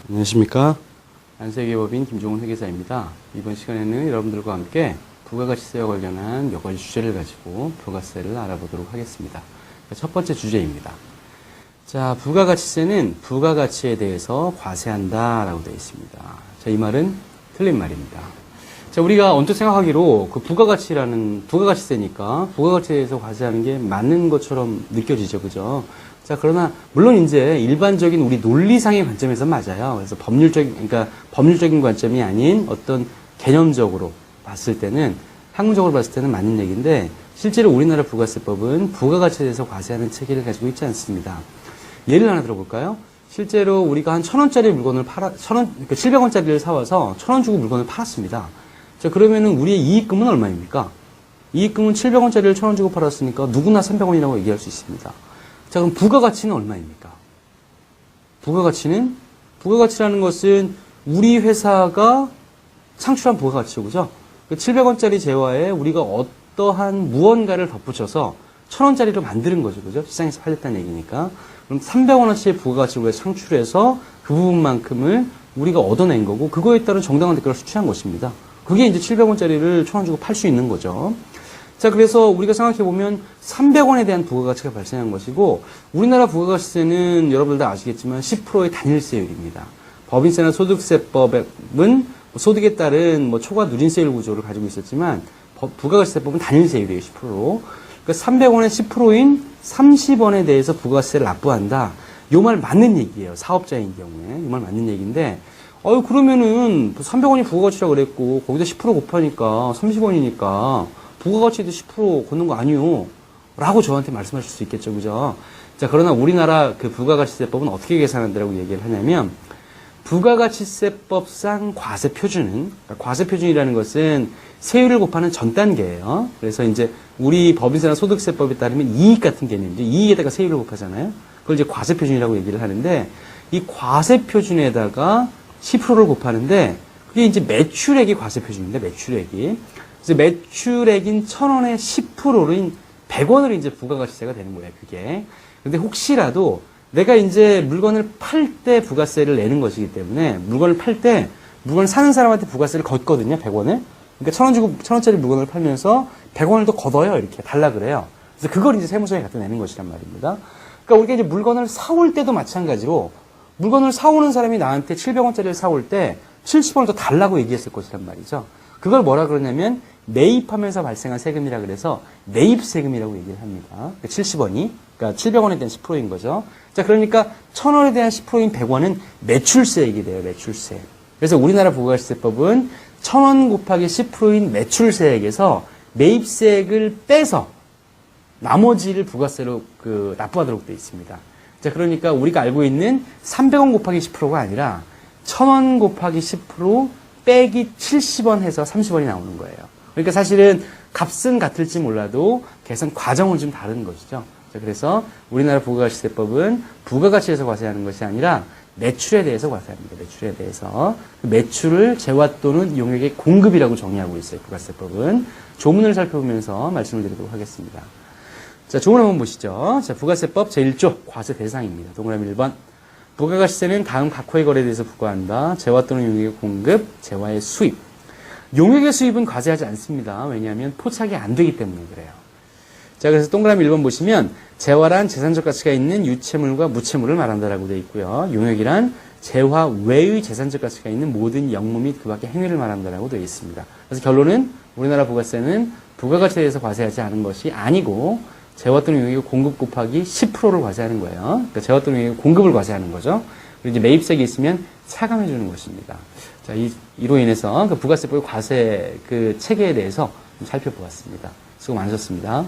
안녕하십니까. 안세계법인 김종훈 회계사입니다. 이번 시간에는 여러분들과 함께 부가가치세와 관련한 몇 가지 주제를 가지고 부가세를 알아보도록 하겠습니다. 첫 번째 주제입니다. 자, 부가가치세는 부가가치에 대해서 과세한다 라고 되어 있습니다. 자, 이 말은 틀린 말입니다. 자, 우리가 언뜻 생각하기로 그 부가가치세니까 부가가치에 대해서 과세하는 게 맞는 것처럼 느껴지죠. 그죠? 자, 그러나 물론 이제 일반적인 우리 논리상의 관점에서 맞아요. 그래서 법률적인 관점이 아닌 어떤 개념적으로 봤을 때는, 학문적으로 봤을 때는 맞는 얘기인데, 실제로 우리나라 부가세법은 부가가치에 대해서 과세하는 체계를 가지고 있지 않습니다. 예를 하나 들어볼까요? 실제로 우리가 한 1,000원짜리 물건을 그러니까 700원짜리를 사와서 1,000원 주고 물건을 팔았습니다. 자, 그러면은 우리의 이익금은 얼마입니까? 이익금은 700원짜리를 1,000원 주고 팔았으니까 누구나 300원이라고 얘기할 수 있습니다. 자, 그럼 부가가치는 얼마입니까? 부가가치라는 것은 우리 회사가 창출한 부가가치죠. 그죠? 700원짜리 재화에 우리가 어떠한 무언가를 덧붙여서 1,000원짜리로 만드는 거죠. 그죠? 시장에서 팔렸다는 얘기니까. 그럼 300원어치의 부가가치를 창출해서 그 부분만큼을 우리가 얻어낸 거고, 그거에 따른 정당한 대가를 수취한 것입니다. 그게 이제 700원짜리를 1,000원 주고 팔 수 있는 거죠. 자, 그래서 우리가 생각해보면 300원에 대한 부가가치가 발생한 것이고, 우리나라 부가가치세는 여러분들 다 아시겠지만 10%의 단일세율입니다. 법인세나 소득세법은 소득에 따른 초과 누린세율 구조를 가지고 있었지만, 부가가치세법은 단일세율이에요, 10%로. 그러니까 300원의 10%인 30원에 대해서 부가가치세를 납부한다. 요 말 맞는 얘기예요. 사업자인 경우에. 이 말 맞는 얘기인데, 그러면은 300원이 부가가치라고 그랬고, 거기다 10% 곱하니까 30원이니까, 부가가치도 10% 걷는 거 아니요? 라고 저한테 말씀하실 수 있겠죠. 그죠? 자, 그러나 우리나라 그 부가가치세법은 어떻게 계산한다라고 얘기를 하냐면, 부가가치세법상 과세표준은, 그러니까 과세표준이라는 것은 세율을 곱하는 전 단계예요. 그래서 이제 우리 법인세나 소득세법에 따르면 이익 같은 개념이죠. 이익에다가 세율을 곱하잖아요. 그걸 이제 과세표준이라고 얘기를 하는데, 이 과세표준에다가 10%를 곱하는데, 그게 이제 매출액이 과세표준인데, 매출액이. 그래서 매출액인 1,000원의 10%인 100원을 이제 부가가치세가 되는 거예요, 그게. 근데 혹시라도 내가 이제 물건을 팔 때 부가세를 내는 것이기 때문에, 물건을 팔 때, 물건을 사는 사람한테 부가세를 걷거든요, 100원을. 그러니까 1,000원 주고 1,000원짜리 물건을 팔면서 100원을 더 걷어요, 이렇게 달라 그래요. 그래서 그걸 이제 세무서에 갖다 내는 것이란 말입니다. 그러니까 우리가 이제 물건을 사올 때도 마찬가지로, 물건을 사오는 사람이 나한테 700원짜리를 사올 때 70원을 더 달라고 얘기했을 것이란 말이죠. 그걸 뭐라 그러냐면 매입하면서 발생한 세금이라 그래서 매입세금이라고 얘기를 합니다. 그러니까 70원이, 그러니까 700원에 대한 10%인 거죠. 자, 그러니까 1,000원에 대한 10%인 100원은 매출세액이 돼요, 매출세. 그래서 우리나라 부가가치세법은 1,000원 곱하기 10%인 매출세액에서 매입세액을 빼서 나머지를 부가세로 납부하도록 되어 있습니다. 자, 그러니까 우리가 알고 있는 300원 곱하기 10%가 아니라 1,000원 곱하기 10% 빼기 70원 해서 30원이 나오는 거예요. 그러니까 사실은 값은 같을지 몰라도 계산 과정은 좀 다른 것이죠. 자, 그래서 우리나라 부가가치세법은 부가가치에서 과세하는 것이 아니라 매출에 대해서 과세합니다. 매출에 대해서. 매출을 재화 또는 용역의 공급이라고 정의하고 있어요. 부가세법은. 조문을 살펴보면서 말씀을 드리도록 하겠습니다. 자, 조문 한번 보시죠. 자, 부가세법 제1조 과세 대상입니다. 동그라미 1번. 부가가치세는 다음 각 호의 거래에 대해서 부과한다. 재화 또는 용역의 공급, 재화의 수입. 용역의 수입은 과세하지 않습니다. 왜냐하면 포착이 안 되기 때문에 그래요. 자, 그래서 동그라미 1번 보시면 재화란 재산적 가치가 있는 유채물과 무채물을 말한다라고 되어 있고요. 용역이란 재화 외의 재산적 가치가 있는 모든 영무 및 그 밖의 행위를 말한다라고 되어 있습니다. 그래서 결론은 우리나라 부가세는 부가가치에 대해서 과세하지 않은 것이 아니고 재화 또는 용역의 공급 곱하기 10%를 과세하는 거예요. 그러니까 재화 또는 용역의 공급을 과세하는 거죠. 그리고 이제 매입세액이 있으면 차감해 주는 것입니다. 자, 이로 인해서 그 부가세법의 과세 체계에 대해서 좀 살펴보았습니다. 수고 많으셨습니다.